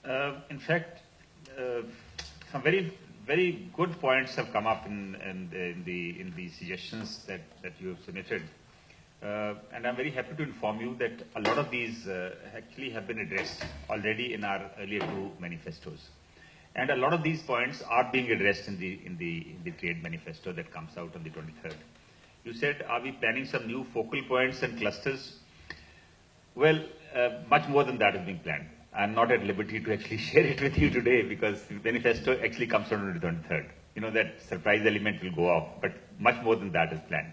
In fact, some very good points have come up in the suggestions that you have submitted, and I'm very happy to inform you that a lot of these actually have been addressed already in our earlier two manifestos, and a lot of these points are being addressed in the trade manifesto that comes out on the 23rd. You said, are we planning some new focal points and clusters? Well, much more than that is being planned. I'm not at liberty to actually share it with you today because the manifesto actually comes out on the 23rd. You know, that surprise element will go off, but much more than that is planned.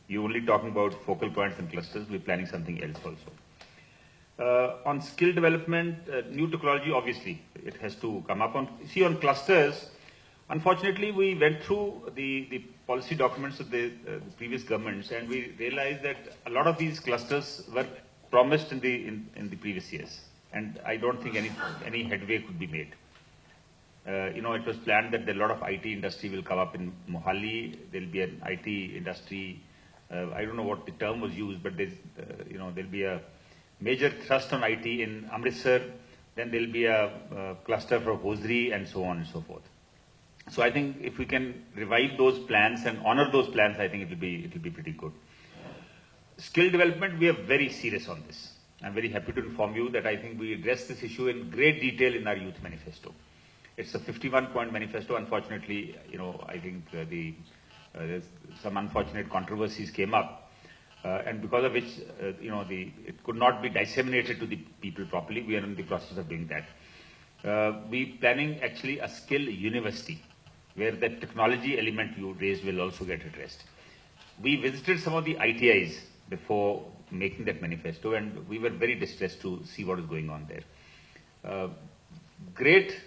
You're only talking about focal points and clusters. We're planning something else also. On skill development, new technology, obviously, it has to come up. On clusters, unfortunately, we went through the policy documents of the previous governments, and we realized that a lot of these clusters were promised in the previous years, and I don't think any headway could be made. You know, it was planned that a lot of IT industry will come up in Mohali. There'll be an IT industry. I don't know what the term was used, but there's, you know, there'll be a major thrust on IT in Amritsar. Then there'll be a cluster for hosiery and so on and so forth. So I think if we can revive those plans and honor those plans, I think it'll be pretty good. Skill development, we are very serious on this. I'm very happy to inform you that I think we address this issue in great detail in our youth manifesto. It's a 51-point manifesto. Unfortunately, you know, I think there's some unfortunate controversies came up, and because of which, you know, it could not be disseminated to the people properly. We are in the process of doing that. We planning actually a skill university where the technology element you raised will also get addressed. We visited some of the ITIs before making that manifesto, and we were very distressed to see what is going on there. Great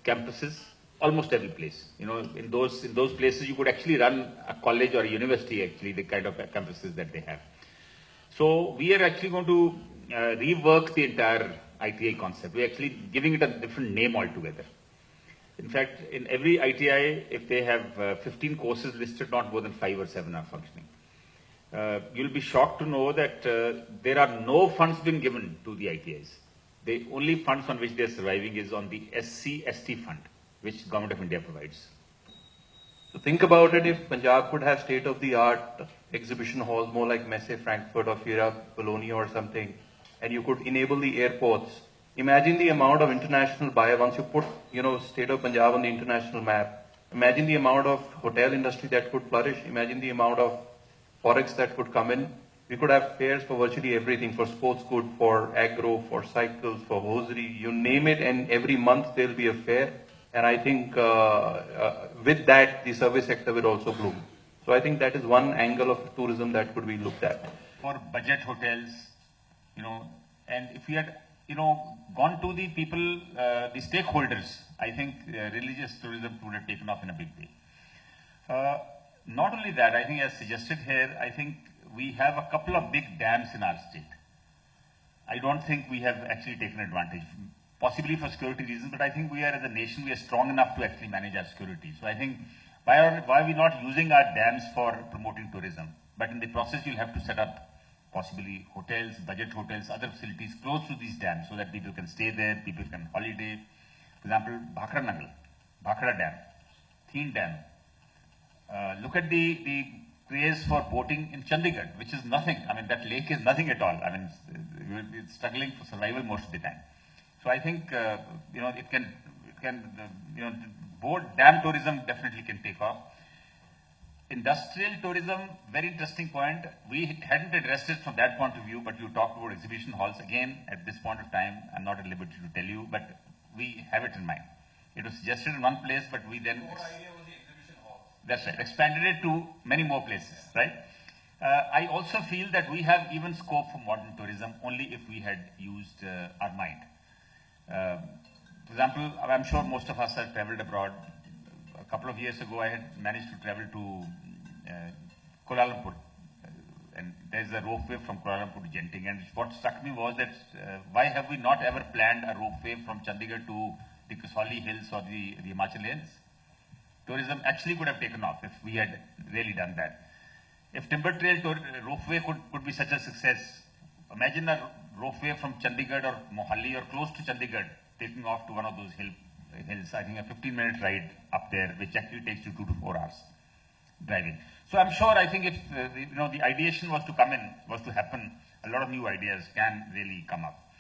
campuses, almost every place. You know, in those places you could actually run a college or a university, actually, the kind of campuses that they have. So we are actually going to rework the entire ITI concept. We're actually giving it a different name altogether. In fact, in every ITI, if they have 15 courses listed, not more than 5 or 7 are functioning. You'll be shocked to know that there are no funds being given to the ITIs. The only funds on which they are surviving is on the SC/ST fund, which Government of India provides. So think about it, if Punjab could have state-of-the-art exhibition halls, more like Messe Frankfurt or Fira Bologna or something, and you could enable the airports. Imagine the amount of international buyer once you put, you know, state of Punjab on the international map. Imagine the amount of hotel industry that could flourish. Imagine the amount of forex that could come in. We could have fairs for virtually everything, for sports good, for agro, for cycles, for hosiery, you name it, and every month there'll be a fair. And I think with that, the service sector will also bloom. So I think that is one angle of tourism that could be looked at. For budget hotels, you know, and if we had, you know, gone to the people, the stakeholders, I think religious tourism would have taken off in a big way. Not only that, I think as suggested here, I think we have a couple of big dams in our state. I don't think we have actually taken advantage, possibly for security reasons, but I think we are, as a nation, we are strong enough to actually manage our security. So I think, why are we not using our dams for promoting tourism? But in the process, you'll have to set up possibly hotels, budget hotels, other facilities close to these dams so that people can stay there, people can holiday. For example, Bhakra Nagal, Bhakra Dam, Theen Dam. Look at the craze for boating in Chandigarh, which is nothing. I mean, that lake is nothing at all. I mean, it's struggling for survival most of the time. So I think, you know, it can, you know, boat dam tourism definitely can take off. Industrial tourism, very interesting point. We hadn't addressed it from that point of view, but you talked about exhibition halls. Again, at this point of time, I'm not at liberty to tell you, but we have it in mind. It was suggested in one place, but we then... That's right. Expanded it to many more places, right? I also feel that we have even scope for modern tourism only if we had used our mind. For example, I'm sure most of us have traveled abroad. A couple of years ago, I had managed to travel to Kuala Lumpur. And there's a ropeway from Kuala Lumpur to Genting. And what struck me was that why have we not ever planned a ropeway from Chandigarh to the Kasoli Hills or the Himachal Hills? Tourism actually could have taken off if we had really done that. If timber trail ropeway could be such a success, imagine a ropeway from Chandigarh or Mohali or close to Chandigarh, taking off to one of those hills. I think a 15-minute ride up there, which actually takes you 2 to 4 hours driving. So I'm sure, I think if the ideation was to happen, a lot of new ideas can really come up.